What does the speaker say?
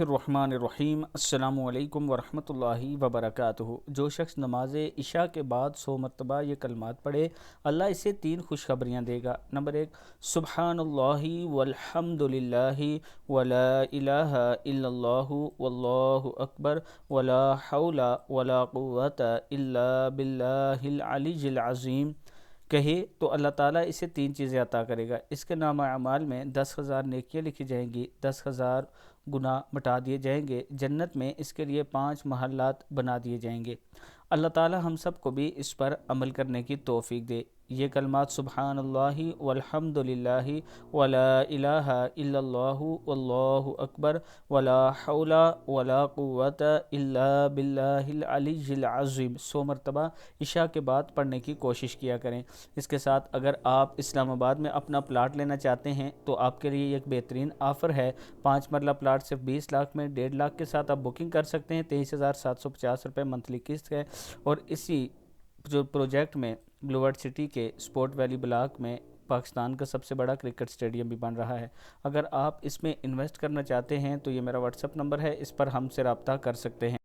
الرحمن الرحیم السلام علیکم ورحمۃ اللہ وبرکاتہ۔ جو شخص نماز عشاء کے بعد 100 مرتبہ یہ کلمات پڑھے، اللہ اسے 3 خوشخبریاں دے گا۔ نمبر 1، سبحان اللہ والحمد للہ ولا الہ الا اللہ واللہ اکبر ولا حول ولا قوت الا باللہ العلی العظیم کہے تو اللہ تعالیٰ اسے 3 چیزیں عطا کرے گا۔ اس کے نام اعمال میں 10,000 نیکیاں لکھی جائیں گی، 10,000 گناہ مٹا دیے جائیں گے، جنت میں اس کے لیے 5 محلات بنا دیے جائیں گے۔ اللہ تعالیٰ ہم سب کو بھی اس پر عمل کرنے کی توفیق دے۔ یہ کلمات سبحان اللہ والحمد للہ ولا الہ الا اللہ واللہ اکبر ولا حول ولا قوت الا باللہ العلی العظیم 100 مرتبہ عشاء کے بعد پڑھنے کی کوشش کیا کریں۔ اس کے ساتھ اگر آپ اسلام آباد میں اپنا پلاٹ لینا چاہتے ہیں تو آپ کے لیے ایک بہترین آفر ہے۔ 5 مرلہ پلاٹ صرف 20 لاکھ میں 1.5 لاکھ کے ساتھ آپ بکنگ کر سکتے ہیں۔ 23,750 روپے منتھلی قسط ہے، اور اسی جو پروجیکٹ میں بلو ورڈ سٹی کے سپورٹ ویلی بلاک میں پاکستان کا سب سے بڑا کرکٹ اسٹیڈیم بھی بن رہا ہے۔ اگر آپ اس میں انویسٹ کرنا چاہتے ہیں تو یہ میرا واٹس ایپ نمبر ہے، اس پر ہم سے رابطہ کر سکتے ہیں۔